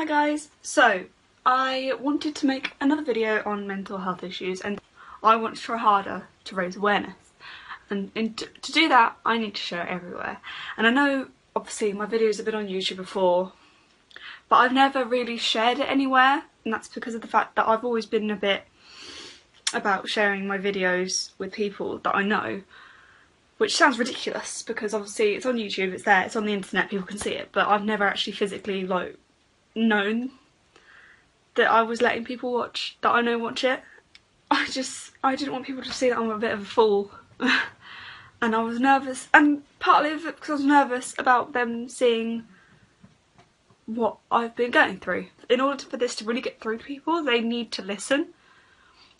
guys, so I wanted to make another video on mental health issues and I want to try harder to raise awareness, and to do that I need to share it everywhere. And I know obviously my videos have been on YouTube before, but I've never really shared it anywhere, and that's because of the fact that I've always been a bit about sharing my videos with people that I know, which sounds ridiculous because obviously it's on YouTube, it's there, it's on the internet, people can see it, but I've never actually physically known that I was letting people watch, that I know watch it. I didn't want people to see that I'm a bit of a fool. And I was nervous, and partly of it because I was nervous about them seeing what I've been going through. In order for this to really get through to people, they need to listen.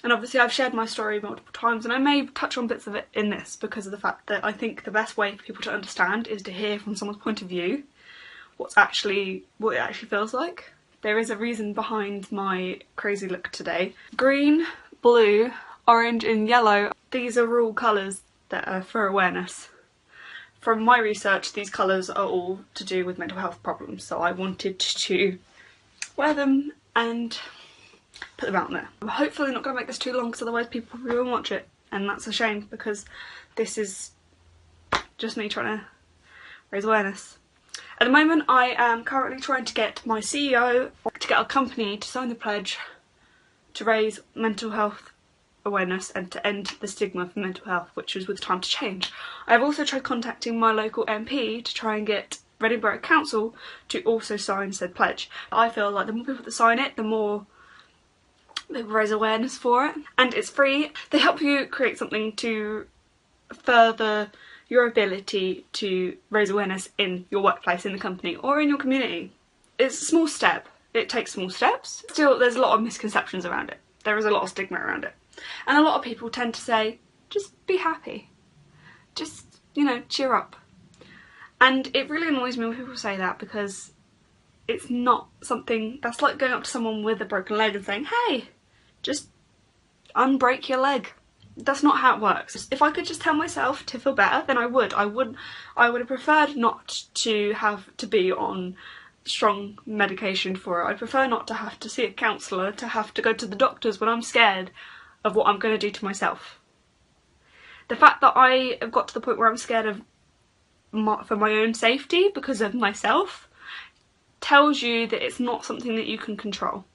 And obviously I've shared my story multiple times, and I may touch on bits of it in this because of the fact that I think the best way for people to understand is to hear from someone's point of view what it actually feels like. There is a reason behind my crazy look today. Green, blue, orange and yellow, these are all colours that are for awareness. From my research, these colours are all to do with mental health problems, so I wanted to wear them and put them out there. I'm hopefully not going to make this too long because otherwise people probably won't watch it, and that's a shame because this is just me trying to raise awareness. At the moment I am currently trying to get my CEO to get our company to sign the pledge to raise mental health awareness and to end the stigma for mental health, which is with time to change. I've also tried contacting my local MP to try and get Reading Borough Council to also sign said pledge. I feel like the more people that sign it, the more they raise awareness for it, and it's free. They help you create something to further your ability to raise awareness in your workplace, in the company or in your community. It's a small step, it takes small steps. Still, there's a lot of misconceptions around it. There is a lot of stigma around it. And a lot of people tend to say, just be happy. Just, you know, cheer up. And it really annoys me when people say that because it's not something, that's like going up to someone with a broken leg and saying, hey, just unbreak your leg. That's not how it works. If I could just tell myself to feel better, then I would. I would have preferred not to have to be on strong medication for it. I'd prefer not to have to see a counsellor, to have to go to the doctors when I'm scared of what I'm going to do to myself. The fact that I have got to the point where I'm scared of for my own safety because of myself tells you that it's not something that you can control.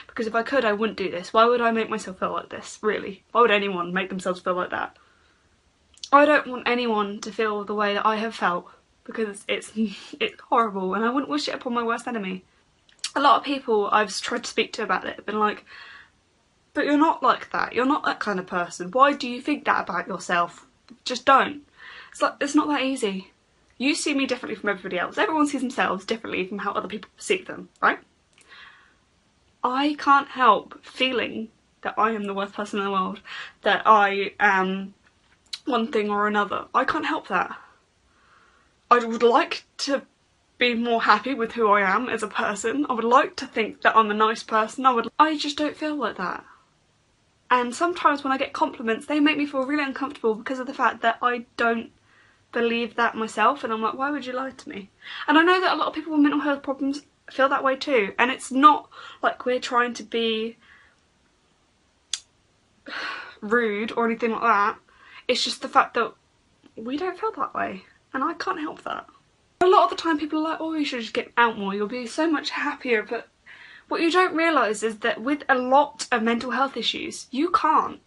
Because if I could, I wouldn't do this. Why would I make myself feel like this, really? Why would anyone make themselves feel like that? I don't want anyone to feel the way that I have felt, because it's horrible, and I wouldn't wish it upon my worst enemy. A lot of people I've tried to speak to about it have been like, but you're not like that, you're not that kind of person. Why do you think that about yourself? Just don't. It's like, it's not that easy. You see me differently from everybody else. Everyone sees themselves differently from how other people perceive them, right? I can't help feeling that I am the worst person in the world, that I am one thing or another. I can't help that. I would like to be more happy with who I am as a person. I would like to think that I'm a nice person. I just don't feel like that. And sometimes when I get compliments, they make me feel really uncomfortable because of the fact that I don't believe that myself, and I'm like, why would you lie to me? And I know that a lot of people with mental health problems feel that way too, and it's not like we're trying to be rude or anything like that. It's just the fact that we don't feel that way, and I can't help that. A lot of the time people are like, oh, you should just get out more, you'll be so much happier, but what you don't realise is that with a lot of mental health issues, you can't.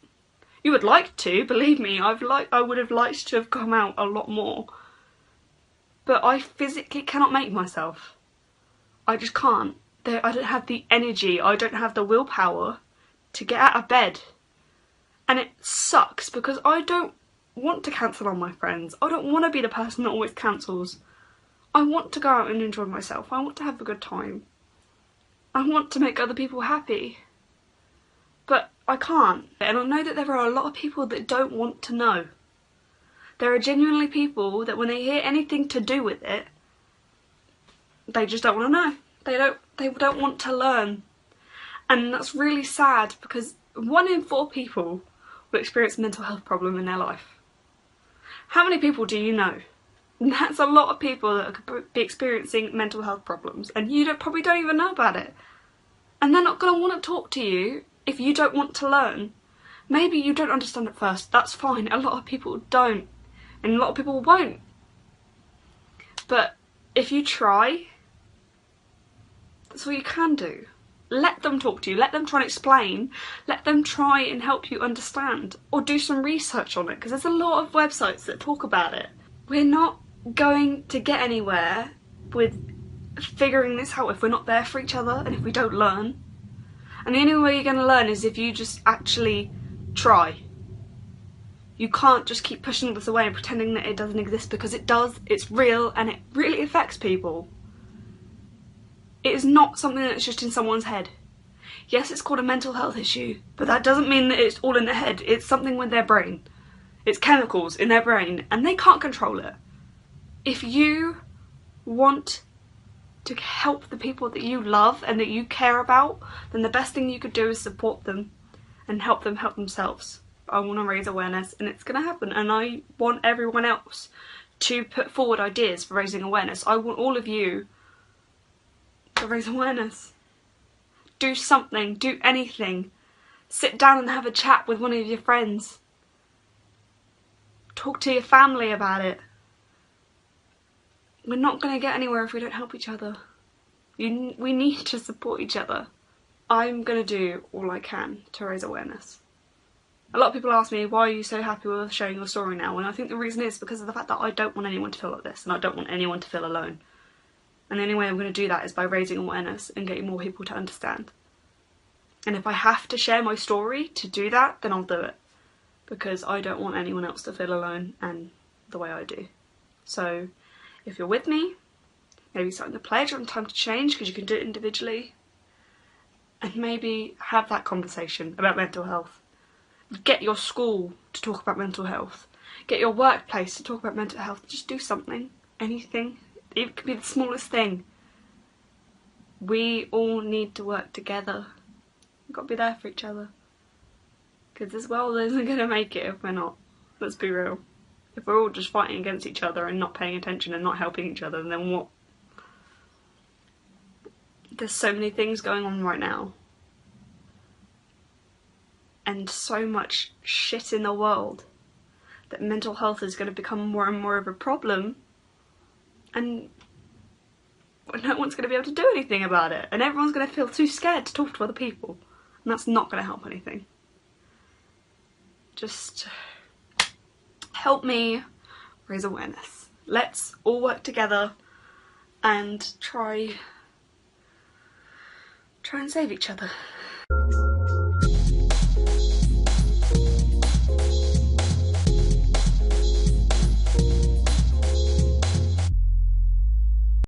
You would like to, believe me, I would have liked to have come out a lot more, but I physically cannot make myself. I just can't. I don't have the energy, I don't have the willpower to get out of bed. And it sucks because I don't want to cancel on my friends. I don't want to be the person that always cancels. I want to go out and enjoy myself. I want to have a good time. I want to make other people happy. But I can't. And I know that there are a lot of people that don't want to know. There are genuinely people that when they hear anything to do with it, they just don't want to know. They don't want to learn. And that's really sad because 1 in 4 people will experience a mental health problem in their life. How many people do you know? And that's a lot of people that could be experiencing mental health problems, and you probably don't even know about it. And they're not going to want to talk to you if you don't want to learn. Maybe you don't understand at first, that's fine. A lot of people don't, and a lot of people won't. But if you try, that's all you can do. Let them talk to you, let them try and explain, let them try and help you understand, or do some research on it, because there's a lot of websites that talk about it. We're not going to get anywhere with figuring this out if we're not there for each other and if we don't learn. And the only way you're going to learn is if you just actually try. You can't just keep pushing this away and pretending that it doesn't exist, because it does, it's real, and it really affects people. It is not something that's just in someone's head. Yes, it's called a mental health issue, but that doesn't mean that it's all in their head. It's something with their brain. It's chemicals in their brain, and they can't control it. If you want to help the people that you love and that you care about, then the best thing you could do is support them and help them help themselves. I want to raise awareness, and it's going to happen, and I want everyone else to put forward ideas for raising awareness. I want all of you to raise awareness. Do something, do anything. Sit down and have a chat with one of your friends. Talk to your family about it. We're not going to get anywhere if we don't help each other. We need to support each other. I'm going to do all I can to raise awareness. A lot of people ask me, why are you so happy with sharing your story now? And I think the reason is because of the fact that I don't want anyone to feel like this, and I don't want anyone to feel alone. And the only way I'm going to do that is by raising awareness and getting more people to understand. And if I have to share my story to do that, then I'll do it. Because I don't want anyone else to feel alone and the way I do. So if you're with me, maybe starting the pledge on time to change, because you can do it individually. And maybe have that conversation about mental health. Get your school to talk about mental health. Get your workplace to talk about mental health. Just do something. Anything. It could be the smallest thing. We all need to work together. We've got to be there for each other. Because this world isn't going to make it if we're not. Let's be real. If we're all just fighting against each other and not paying attention and not helping each other, then what? There's so many things going on right now. And so much shit in the world that mental health is going to become more and more of a problem. And no one's going to be able to do anything about it. And everyone's going to feel too scared to talk to other people. And that's not going to help anything. Just help me raise awareness. Let's all work together and try and save each other.